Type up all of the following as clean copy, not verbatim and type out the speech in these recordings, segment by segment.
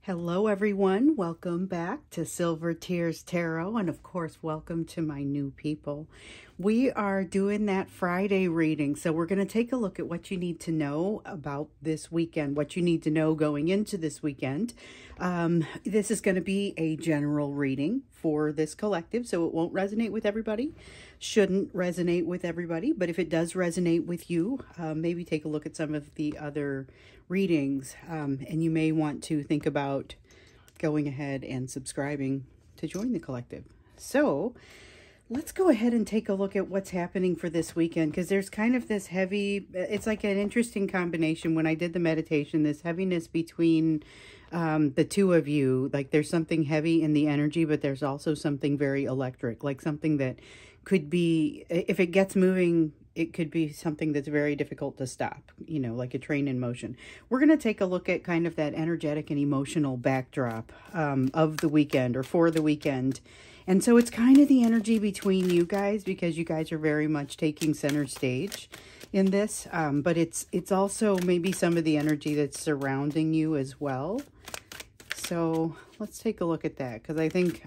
Hello everyone, welcome back to Silver Tears Tarot, and of course welcome to my new people. We are doing that Friday reading, so we're going to take a look at what you need to know about this weekend, what you need to know going into this weekend. This is going to be a general reading for this collective, so it won't resonate with everybody, shouldn't resonate with everybody, but if it does resonate with you, maybe take a look at some of the other readings, and you may want to think about going ahead and subscribing to join the collective. So let's go ahead and take a look at what's happening for this weekend, because there's kind of this heavy, it's like an interesting combination. When I did the meditation, this heaviness between the two of you, like there's something heavy in the energy, but there's also something very electric, like something that could be, if it gets moving, it could be something that's very difficult to stop, you know, like a train in motion. We're going to take a look at kind of that energetic and emotional backdrop of the weekend, or for the weekend. And so it's kind of the energy between you guys, because you guys are very much taking center stage in this. But it's also maybe some of the energy that's surrounding you as well. So let's take a look at that, because I think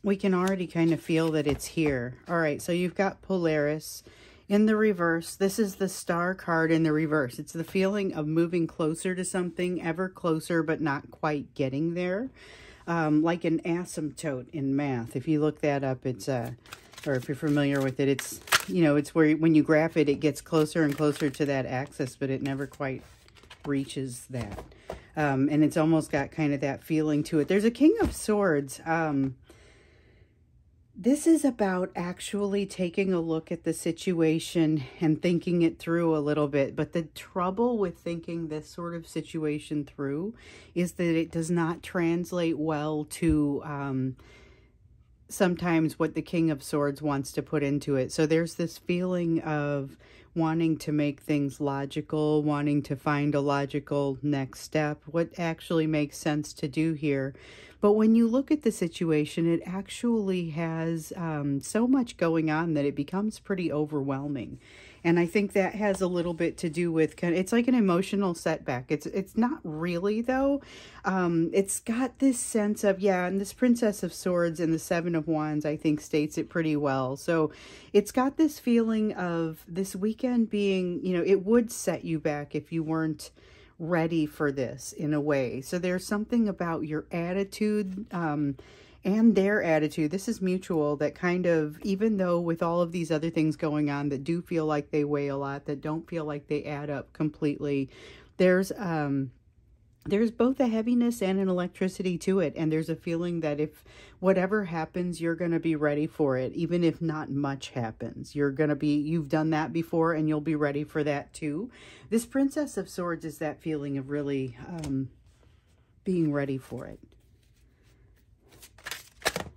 we can already kind of feel that it's here. All right, so you've got Polaris in the reverse. This is the Star card in the reverse. It's the feeling of moving closer to something, ever closer, but not quite getting there. Like an asymptote in math. If you look that up, it's, or if you're familiar with it, it's, you know, it's where when you graph it, it gets closer and closer to that axis, but it never quite reaches that. And it's almost got kind of that feeling to it. There's a King of Swords. This is about actually taking a look at the situation and thinking it through a little bit. But the trouble with thinking this sort of situation through is that it does not translate well to sometimes what the King of Swords wants to put into it. So there's this feeling of wanting to make things logical, wanting to find a logical next step, what actually makes sense to do here. But when you look at the situation, it actually has so much going on that it becomes pretty overwhelming. And I think that has a little bit to do with, it's like an emotional setback. It's not really, though. It's got this sense of, yeah, and this Princess of Swords and the Seven of Wands, I think, states it pretty well. So it's got this feeling of this weekend being, you know, it would set you back if you weren't ready for this in a way. So there's something about your attitude and their attitude. This is mutual, that kind of, even though with all of these other things going on that do feel like they weigh a lot, that don't feel like they add up completely, there's both a heaviness and an electricity to it. And there's a feeling that if whatever happens, you're going to be ready for it. Even if not much happens, you've done that before and you'll be ready for that too. This Princess of Swords is that feeling of really being ready for it.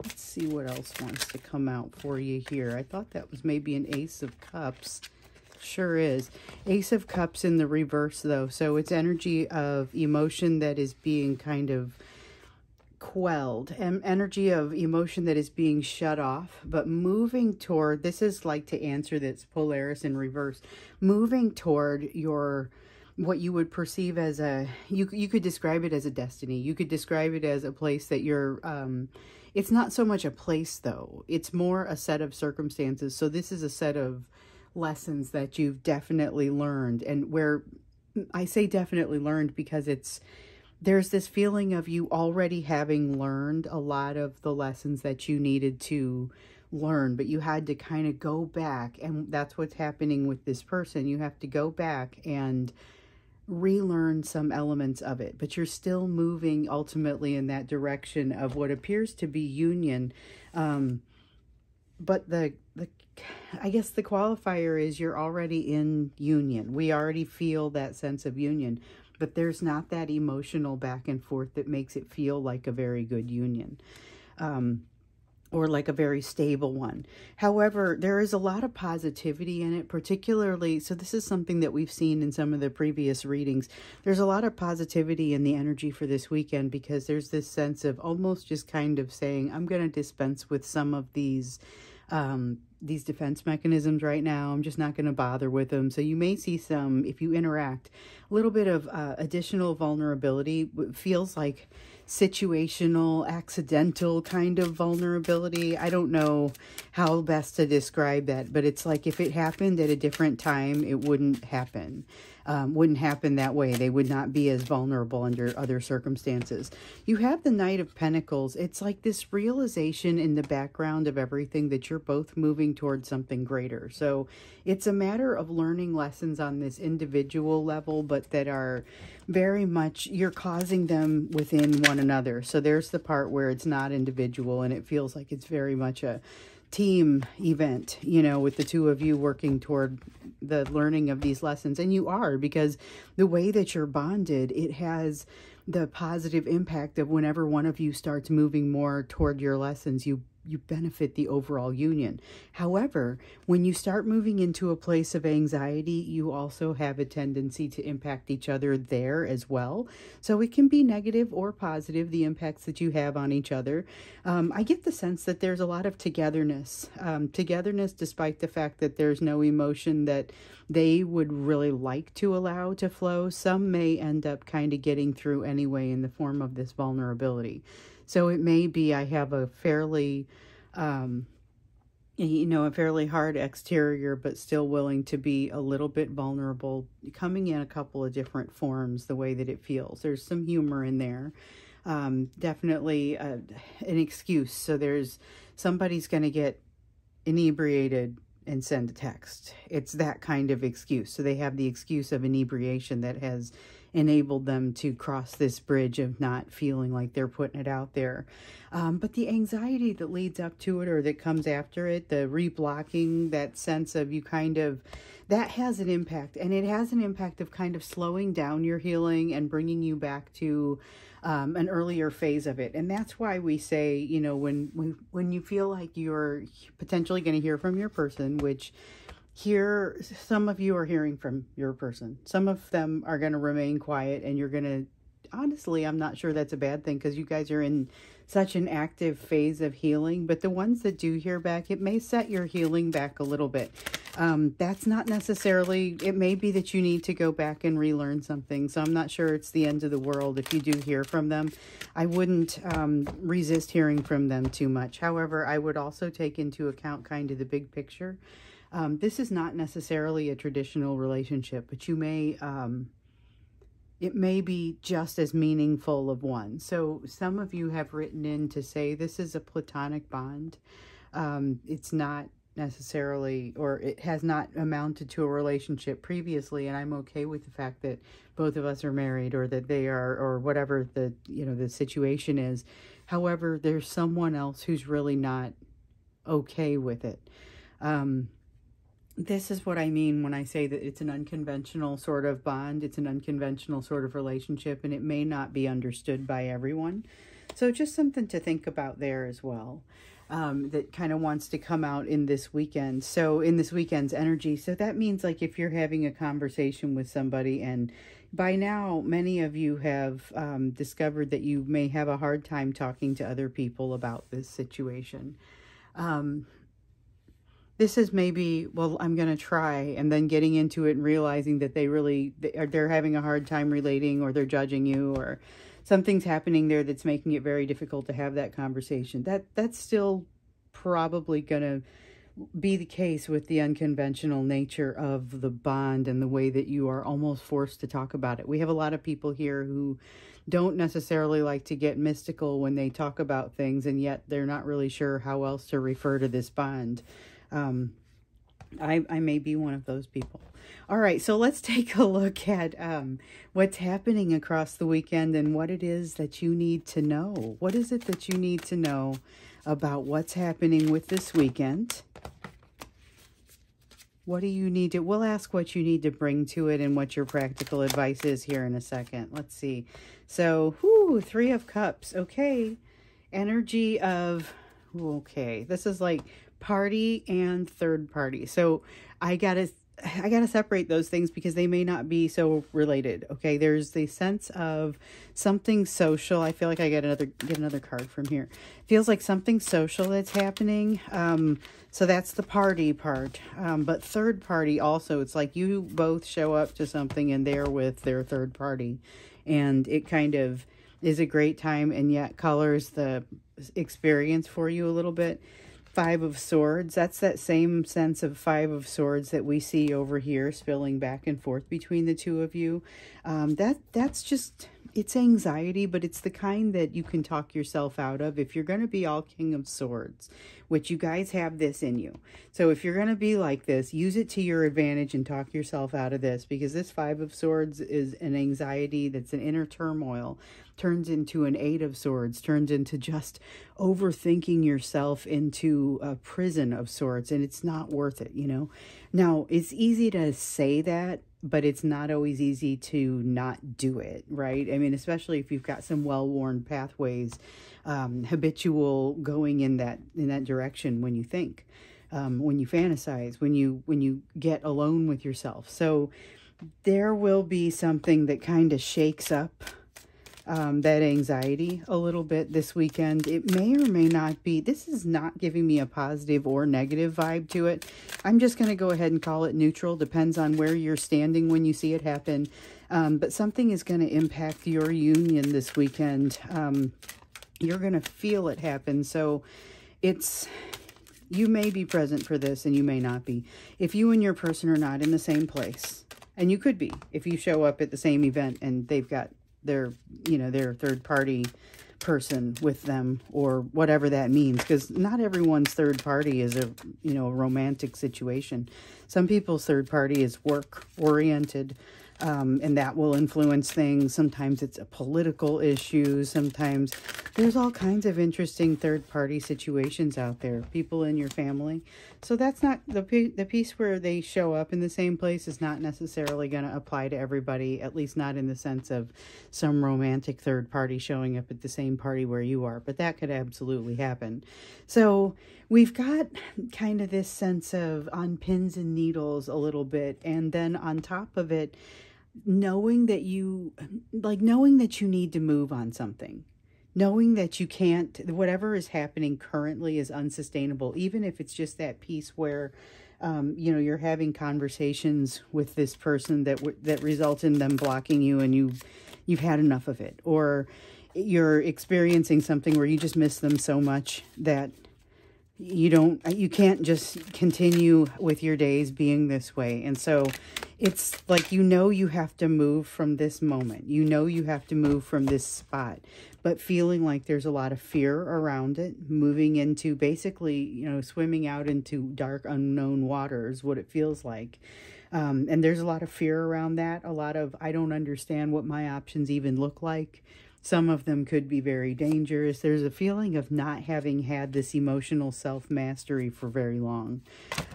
Let's see what else wants to come out for you here. I thought that was maybe an Ace of Cups. Sure is. Ace of Cups in the reverse, though. So it's energy of emotion that is being kind of quelled, and energy of emotion that is being shut off, but moving toward, this is like to answer this Polaris in reverse, moving toward your, what you would perceive as a, you could describe it as a destiny. You could describe it as a place that you're, it's not so much a place, though. It's more a set of circumstances. So this is a set of lessons that you've definitely learned, and where I say definitely learned because there's this feeling of you already having learned a lot of the lessons that you needed to learn, but you had to kind of go back, and that's what's happening with this person. You have to go back and relearn some elements of it, but you're still moving ultimately in that direction of what appears to be union. But I guess the qualifier is you're already in union. We already feel that sense of union, but there's not that emotional back and forth that makes it feel like a very good union, or like a very stable one. However, there is a lot of positivity in it, particularly, so this is something that we've seen in some of the previous readings. There's a lot of positivity in the energy for this weekend, because there's this sense of almost just kind of saying, I'm going to dispense with some of these these defense mechanisms right now. I'm just not going to bother with them. So you may see some, if you interact, a little bit of additional vulnerability. It feels like situational, accidental kind of vulnerability. I don't know how best to describe that, but it's like if it happened at a different time, it wouldn't happen. Wouldn't happen that way. They would not be as vulnerable under other circumstances. You have the Knight of Pentacles. It's like this realization in the background of everything that you're both moving towards something greater. So it's a matter of learning lessons on this individual level, but that are very much, you're causing them within one another. So there's the part where it's not individual and it feels like it's very much a team event, you know, with the two of you working toward the learning of these lessons. And you are, because the way that you're bonded, it has the positive impact of whenever one of you starts moving more toward your lessons, you benefit the overall union. However, when you start moving into a place of anxiety, you also have a tendency to impact each other there as well. So it can be negative or positive, the impacts that you have on each other. I get the sense that there's a lot of togetherness. Togetherness, despite the fact that there's no emotion that they would really like to allow to flow. Some may end up kind of getting through anyway in the form of this vulnerability. So it may be I have a fairly, you know, a fairly hard exterior, but still willing to be a little bit vulnerable, coming in a couple of different forms, the way that it feels. There's some humor in there. Definitely an excuse. So there's somebody's going to get inebriated and send a text. It's that kind of excuse. So they have the excuse of inebriation that has enabled them to cross this bridge of not feeling like they're putting it out there. But the anxiety that leads up to it or that comes after it, the reblocking, that sense of you kind of, that has an impact. And it has an impact of kind of slowing down your healing and bringing you back to an earlier phase of it. And that's why we say, you know, when you feel like you're potentially going to hear from your person, which here, some of you are hearing from your person. Some of them are going to remain quiet, and you're going to, honestly, I'm not sure that's a bad thing because you guys are in such an active phase of healing. But the ones that do hear back, it may set your healing back a little bit. That's not necessarily, it may be that you need to go back and relearn something. So I'm not sure it's the end of the world if you do hear from them. I wouldn't resist hearing from them too much. However, I would also take into account kind of the big picture. This is not necessarily a traditional relationship, but you may, it may be just as meaningful of one. So some of you have written in to say this is a platonic bond. It's not necessarily, or it has not amounted to a relationship previously, and I'm okay with the fact that both of us are married or that they are, or whatever the, you know, the situation is. However, there's someone else who's really not okay with it. This is what I mean when I say that it's an unconventional sort of bond. It's an unconventional sort of relationship, and it may not be understood by everyone. So just something to think about there as well, that kind of wants to come out in this weekend. So in this weekend's energy. So that means like if you're having a conversation with somebody, and by now many of you have discovered that you may have a hard time talking to other people about this situation. This is maybe, well, I'm going to try, and then getting into it and realizing that they're having a hard time relating, or they're judging you, or something's happening there that's making it very difficult to have that conversation. That's still probably going to be the case with the unconventional nature of the bond and the way that you are almost forced to talk about it. We have a lot of people here who don't necessarily like to get mystical when they talk about things, and yet they're not really sure how else to refer to this bond. I may be one of those people. All right, so let's take a look at what's happening across the weekend and what it is that you need to know. What is it that you need to know about what's happening with this weekend? What do you need to, we'll ask what you need to bring to it and what your practical advice is here in a second. Let's see. So, Three of Cups. Okay. Energy of, okay. This is like party and third party. So I got I got to separate those things because they may not be so related. Okay. There's the sense of something social. I feel like I get another card from here. Feels like something social that's happening. So that's the party part. But third party also, it's like you both show up to something and they're with their third party, and it kind of is a great time and yet colors the experience for you a little bit. Five of Swords, that's that same sense of Five of Swords that we see over here spilling back and forth between the two of you. That's just, it's anxiety, but it's the kind that you can talk yourself out of if you're going to be all King of Swords, which you guys have this in you. So if you're going to be like this, use it to your advantage and talk yourself out of this, because this Five of Swords is an anxiety that's an inner turmoil, turns into an Eight of Swords, turns into just overthinking yourself into a prison of sorts, and it's not worth it, you know? Now, it's easy to say that, but it's not always easy to not do it, right? I mean, especially if you've got some well-worn pathways, habitual going in that direction when you think, when you fantasize, when you get alone with yourself. So there will be something that kind of shakes up that anxiety a little bit this weekend. It may or may not be, this is not giving me a positive or negative vibe to it. I'm just going to go ahead and call it neutral. Depends on where you're standing when you see it happen. But something is going to impact your union this weekend. You're going to feel it happen. So you may be present for this and you may not be. If you and your person are not in the same place, and you could be, if you show up at the same event and they've got their third party person with them, or whatever that means, because not everyone's third party is a romantic situation. Some people's third party is work oriented, and that will influence things. Sometimes it's a political issue. Sometimes there's all kinds of interesting third party situations out there, people in your family. So that's not the piece where they show up in the same place is not necessarily going to apply to everybody, at least not in the sense of some romantic third party showing up at the same party where you are, but that could absolutely happen. So we've got kind of this sense of on pins and needles a little bit, and then on top of it, knowing that you need to move on something, knowing that you can't, whatever is happening currently is unsustainable, even if it's just that piece where you're having conversations with this person that result in them blocking you, and you've had enough of it, or you're experiencing something where you just miss them so much that you can't just continue with your days being this way. And so it's like, you have to move from this moment. You have to move from this spot, but feeling like there's a lot of fear around it, moving into basically, swimming out into dark, unknown waters, what it feels like. And there's a lot of fear around that. A lot of, I don't understand what my options even look like. Some of them could be very dangerous. There's a feeling of not having had this emotional self-mastery for very long.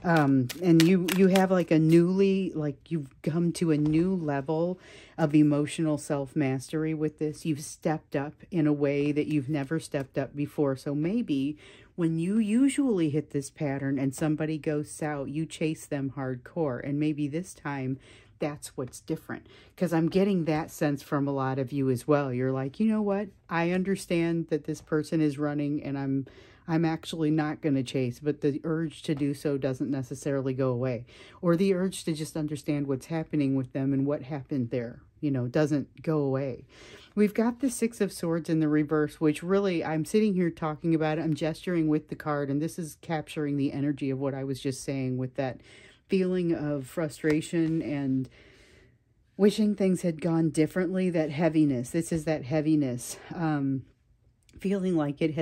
And you have like you've come to a new level of emotional self-mastery with this. You've stepped up in a way that you've never stepped up before. So maybe when you usually hit this pattern and somebody goes out, you chase them hardcore. And maybe this time that's what's different, because I'm getting that sense from a lot of you as well. You're like, you know what? I understand that this person is running and I'm actually not going to chase, but the urge to do so doesn't necessarily go away, or the urge to just understand what's happening with them and what happened there, doesn't go away. We've got the Six of Swords in the reverse, which really, I'm sitting here talking about it. I'm gesturing with the card, and this is capturing the energy of what I was just saying with that feeling of frustration and wishing things had gone differently, that heaviness. This is that heaviness, feeling like it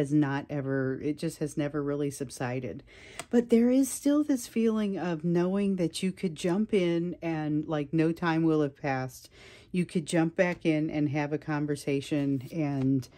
just has never really subsided. But there is still this feeling of knowing that you could jump in and like no time will have passed. You could jump back in and have a conversation, and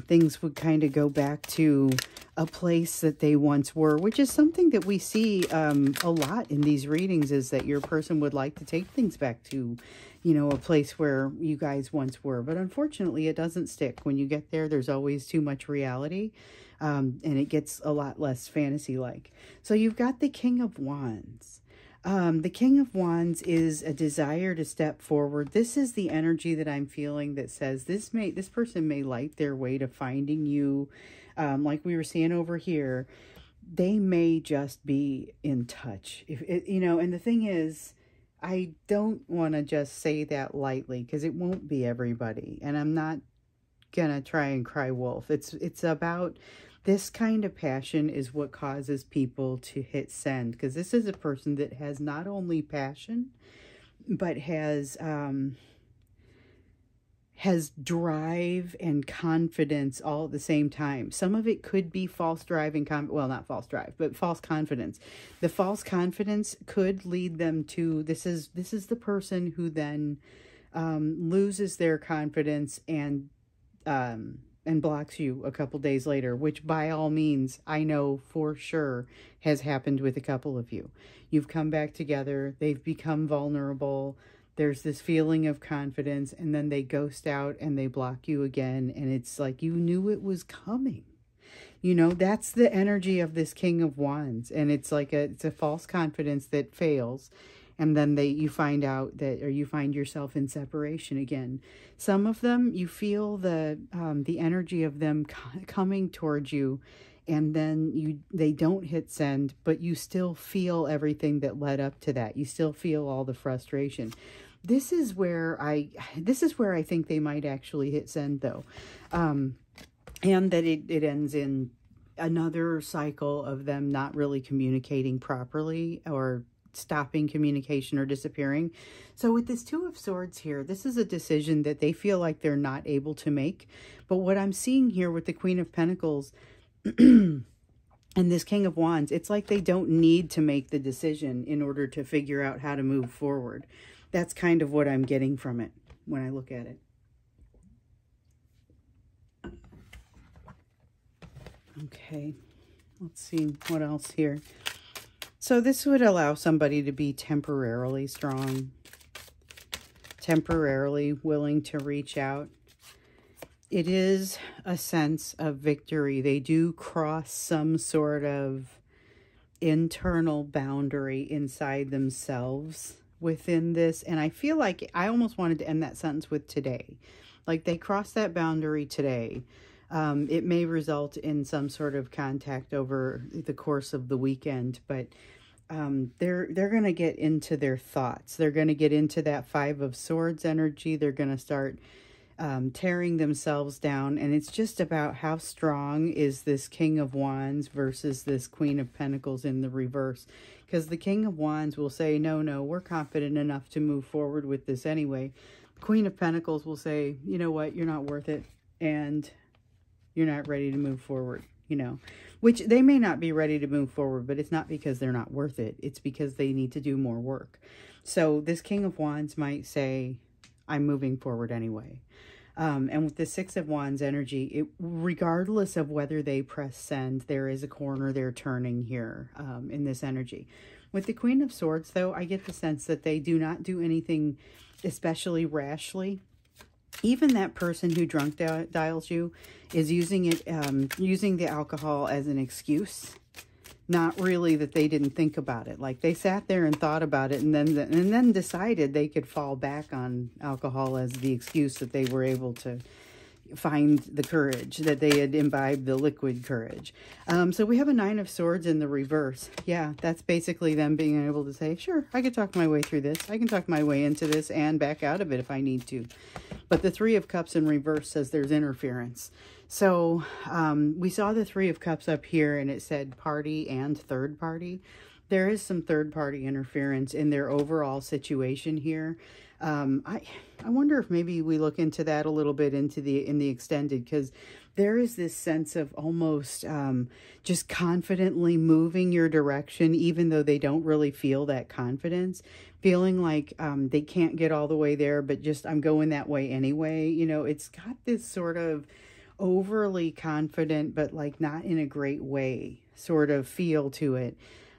things would kind of go back to a place that they once were, which is something that we see a lot in these readings, is that your person would like to take things back to, a place where you guys once were. But unfortunately, it doesn't stick. When you get there, there's always too much reality, and it gets a lot less fantasy-like. So you've got the King of Wands. The King of Wands is a desire to step forward. This is the energy that I'm feeling that says this person may light their way to finding you. Like we were seeing over here, they may just be in touch. If it, and the thing is, I don't want to just say that lightly because it won't be everybody. And I'm not gonna try and cry wolf. It's about this kind of passion is what causes people to hit send, because this is a person that has not only passion, but has drive and confidence all at the same time. Some of it could be false drive and well, not false drive, but false confidence. The false confidence could lead them to this is the person who then loses their confidence and blocks you a couple days later, which by all means, I know for sure has happened with a couple of you. You've come back together, they've become vulnerable, there's this feeling of confidence, and then they ghost out and they block you again, and it's like you knew it was coming. That's the energy of this King of Wands, and it's like it's a false confidence that fails. And then you find out that, or you find yourself in separation again. Some of them, you feel the energy of them coming towards you, and then they don't hit send, but you still feel everything that led up to that. You still feel all the frustration. This is where I think they might actually hit send, though, and that it ends in another cycle of them not really communicating properly, or stopping communication or disappearing. So with this Two of Swords here, this is a decision that they feel like they're not able to make. But what I'm seeing here with the Queen of Pentacles and this King of Wands, it's like they don't need to make the decision in order to figure out how to move forward. That's kind of what I'm getting from it when I look at it. Okay, let's see what else here. So this would allow somebody to be temporarily strong, temporarily willing to reach out. It is a sense of victory. They do cross some sort of internal boundary inside themselves within this. And I feel like I almost wanted to end that sentence with today. Like they crossed that boundary today. It may result in some sort of contact over the course of the weekend, but they're going to get into their thoughts. They're going to get into that Five of Swords energy. They're going to start tearing themselves down. And it's just about how strong is this King of Wands versus this Queen of Pentacles in the reverse. Because the King of Wands will say, no, we're confident enough to move forward with this anyway. Queen of Pentacles will say, you know what, you're not worth it. And you're not ready to move forward, which they may not be ready to move forward, but it's not because they're not worth it. It's because they need to do more work. So this King of Wands might say, I'm moving forward anyway. And with the Six of Wands energy, regardless of whether they press send, there is a corner they're turning here in this energy. With the Queen of Swords, though, I get the sense that they do not do anything especially rashly. Even that person who drunk dials you is using the alcohol as an excuse. Not really that they didn't think about it. Like they sat there and thought about it and then decided they could fall back on alcohol as the excuse that they were able to find the courage, that they had imbibed the liquid courage. So we have a Nine of Swords in the reverse. Yeah, that's basically them being able to say, sure, I could talk my way through this. I can talk my way into this and back out of it if I need to. But the Three of Cups in reverse says there's interference. So we saw the Three of Cups up here and it said party and third party. There is some third party interference in their overall situation here. I wonder if maybe we look into that a little bit in the extended, because there is this sense of almost just confidently moving your direction, even though they don't really feel that confidence, feeling like they can't get all the way there, but just I'm going that way anyway. It's got this sort of overly confident, but like not in a great way sort of feel to it.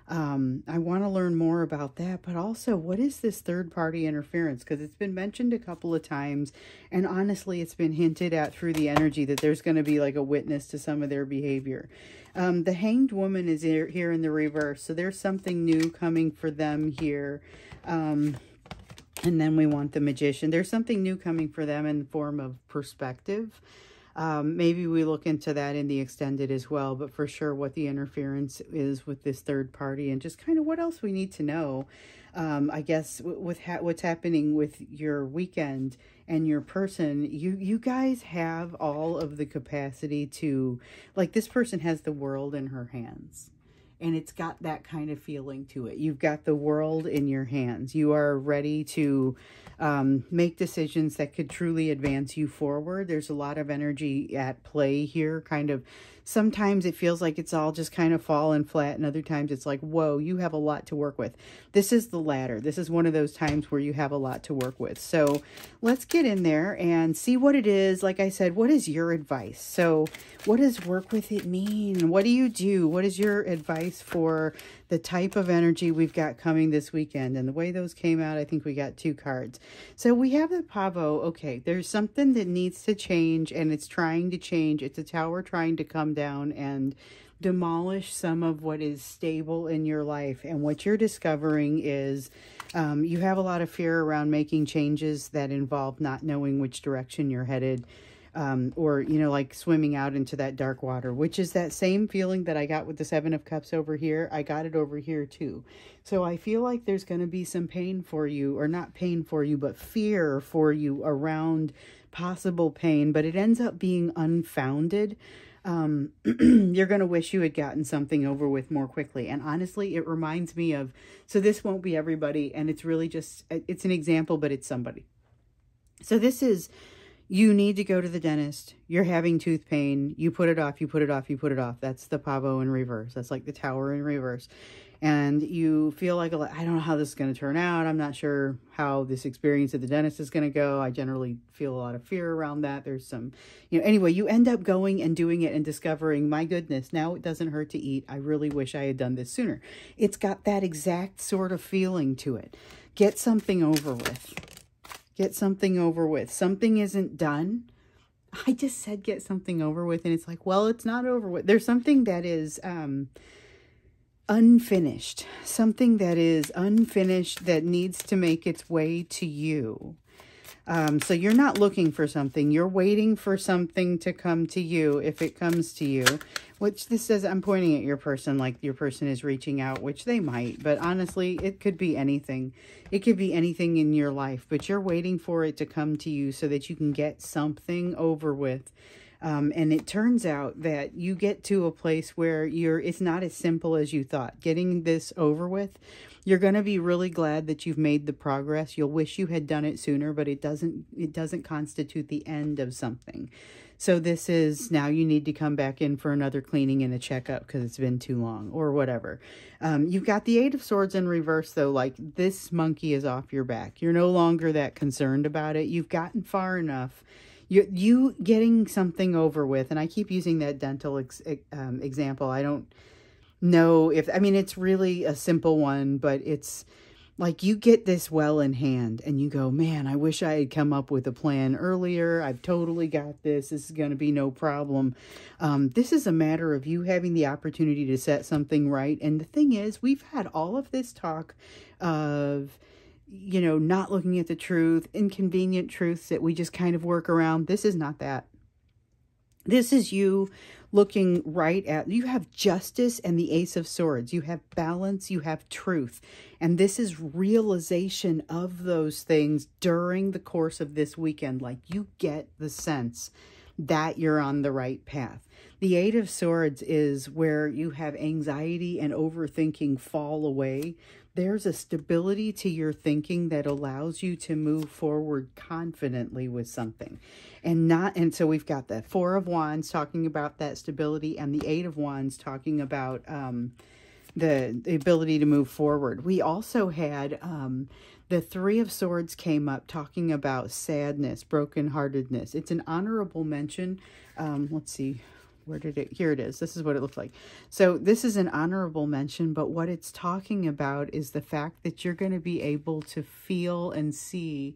I want to learn more about that, but also what is this third party interference? Because it's been mentioned a couple of times, and honestly, it's been hinted at through the energy that there's going to be like a witness to some of their behavior. The Hanged Woman is here in the reverse, so there's something new coming for them here. And then we want the Magician. There's something new coming for them in the form of perspective. Maybe we look into that in the extended as well, but for sure what the interference is with this third party and just kind of what else we need to know. I guess with what's happening with your weekend and your person, you guys have all of the capacity to, like, this person has the world in her hands. And it's got that kind of feeling to it. You've got the world in your hands. You are ready to make decisions that could truly advance you forward. There's a lot of energy at play here. Kind of, sometimes it feels like it's all just kind of falling flat, and other times it's like, whoa, you have a lot to work with. This is the latter. This is one of those times where you have a lot to work with. So let's get in there and see what it is. Like I said, what is your advice? So what does work with it mean? What do you do? What is your advice for the type of energy we've got coming this weekend? And the way those came out, I think we got 2 cards. So we have the Pavo. Okay, there's something that needs to change, and it's trying to change. It's a tower trying to come down and demolish some of what is stable in your life. And what you're discovering is you have a lot of fear around making changes that involve not knowing which direction you're headed. Or, you know, like swimming out into that dark water, which is that same feeling that I got with the 7 of Cups over here. I got it over here too. So I feel like there's going to be some pain for you, or not pain for you, but fear for you around possible pain, but it ends up being unfounded. You're going to wish you had gotten something over with more quickly. And honestly, it reminds me of, so this won't be everybody, and it's really just, it's an example, but it's somebody. So this is, you need to go to the dentist. You're having tooth pain. You put it off, you put it off, you put it off. That's the Pavo in reverse. That's like the Tower in reverse. And you feel like, I don't know how this is going to turn out. I'm not sure how this experience at the dentist is going to go. I generally feel a lot of fear around that. There's some, you know, anyway, you end up going and doing it and discovering, my goodness, now it doesn't hurt to eat. I really wish I had done this sooner. It's got that exact sort of feeling to it. Get something over with. Get something over with. Something isn't done. I just said get something over with, and it's like, well, it's not over with. There's something that is unfinished. Something that is unfinished that needs to make its way to you. So you're not looking for something. You're waiting for something to come to you, if it comes to you. Which this says, I'm pointing at your person, like your person is reaching out, which they might. But honestly, it could be anything. It could be anything in your life. But you're waiting for it to come to you so that you can get something over with. And it turns out that you get to a place where it's not as simple as you thought. Getting this over with, you're going to be really glad that you've made the progress. You'll wish you had done it sooner, but it doesn't constitute the end of something. So this is, now you need to come back in for another cleaning and a checkup because it's been too long or whatever. You've got the 8 of Swords in reverse though. Like, this monkey is off your back. You're no longer that concerned about it. You've gotten far enough. You getting something over with, and I keep using that dental example. I don't know if, I mean, it's really a simple one, but it's like you get this well in hand and you go, man, I wish I had come up with a plan earlier. I've totally got this. This is going to be no problem. This is a matter of you having the opportunity to set something right. And the thing is, we've had all of this talk of, you know, not looking at the truth, inconvenient truths that we just kind of work around. This is not that. This is you looking right at, you have justice and the Ace of Swords. You have balance, you have truth. And this is realization of those things during the course of this weekend. Like, you get the sense that you're on the right path. The 8 of Swords is where you have anxiety and overthinking fall away. There's a stability to your thinking that allows you to move forward confidently with something. And so we've got the 4 of Wands talking about that stability, and the 8 of Wands talking about the ability to move forward. We also had the 3 of Swords came up talking about sadness, brokenheartedness. It's an honorable mention. Let's see. where did it, here it is. This is what it looked like. So this is an honorable mention, but what it's talking about is the fact that you're going to be able to feel and see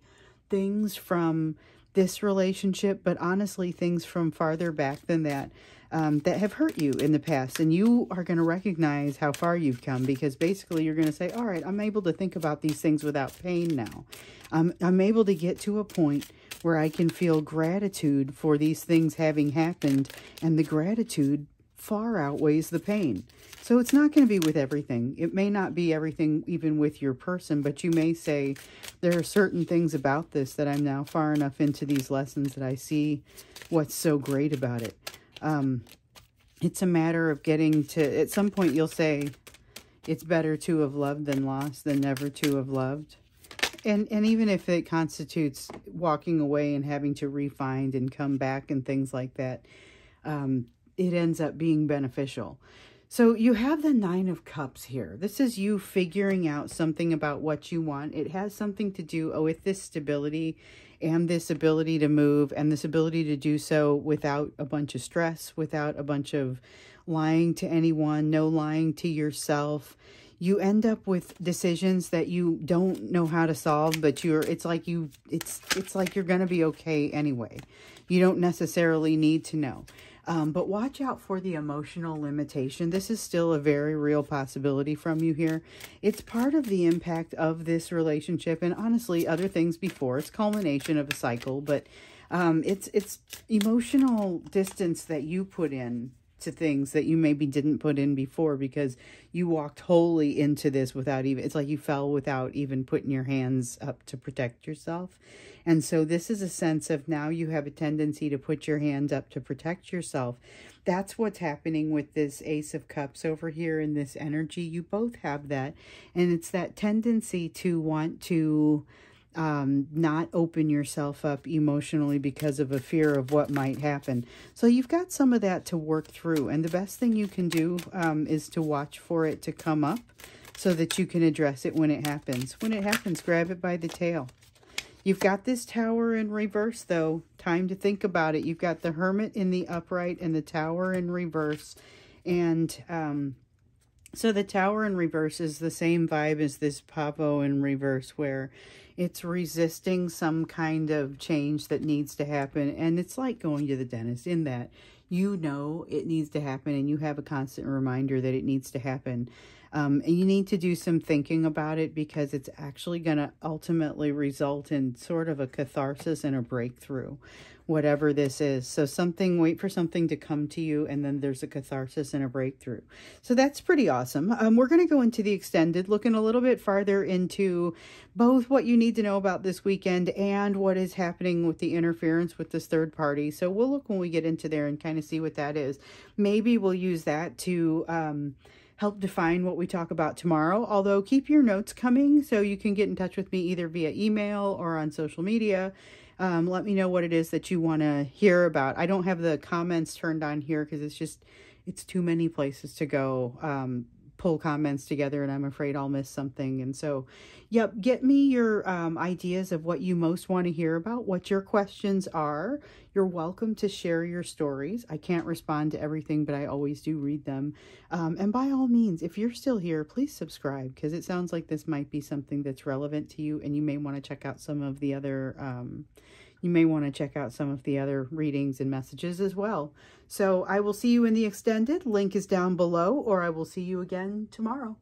things from this relationship, but honestly, things from farther back than that, that have hurt you in the past. And you are going to recognize how far you've come, because basically you're going to say, all right, I'm able to think about these things without pain now. I'm able to get to a point where I can feel gratitude for these things having happened, and the gratitude far outweighs the pain. So it's not going to be with everything. It may not be everything even with your person, but you may say, there are certain things about this that I'm now far enough into these lessons that I see what's so great about it. It's a matter of getting to, at some point you'll say, it's better to have loved than lost than never to have loved. And even if it constitutes walking away and having to refine and come back and things like that, it ends up being beneficial. So you have the Nine of Cups here. This is you figuring out something about what you want. It has something to do with this stability and this ability to move, and this ability to do so without a bunch of stress, without a bunch of lying to anyone, no lying to yourself. You end up with decisions that you don't know how to solve, but it's like you're going to be okay anyway. You don't necessarily need to know. But watch out for the emotional limitation. This is still a very real possibility from you here. It's part of the impact of this relationship, and honestly, other things before. It's culmination of a cycle, but it's emotional distance that you put in to things that you maybe didn't put in before, because you walked wholly into this without even, it's like you fell without even putting your hands up to protect yourself. And so this is a sense of now you have a tendency to put your hand up to protect yourself. That's what's happening with this Ace of Cups over here in this energy. You both have that. And it's that tendency to want to not open yourself up emotionally because of a fear of what might happen. So you've got some of that to work through. And the best thing you can do is to watch for it to come up so that you can address it when it happens. When it happens, grab it by the tail. You've got this Tower in reverse, though. Time to think about it. You've got the Hermit in the upright and the Tower in reverse. And so the Tower in reverse is the same vibe as this Pavo in reverse, where it's resisting some kind of change that needs to happen. And it's like going to the dentist in that you know it needs to happen, and you have a constant reminder that it needs to happen. And you need to do some thinking about it, because it's actually going to ultimately result in sort of a catharsis and a breakthrough, whatever this is. So wait for something to come to you, and then there's a catharsis and a breakthrough. So that's pretty awesome. We're going to go into the extended, looking a little bit farther into both what you need to know about this weekend and what is happening with the interference with this third party. So we'll look when we get into there and kind of see what that is. Maybe we'll use that to help define what we talk about tomorrow. Although keep your notes coming so you can get in touch with me either via email or on social media. Let me know what it is that you want to hear about. I don't have the comments turned on here because it's too many places to go pull comments together, and I'm afraid I'll miss something. And so, yep, get me your ideas of what you most want to hear about, what your questions are. You're welcome to share your stories. I can't respond to everything, but I always do read them. And by all means, if you're still here, please subscribe, because it sounds like this might be something that's relevant to you, and you may want to check out some of the other readings and messages as well. So I will see you in the extended. Link is down below, or I will see you again tomorrow.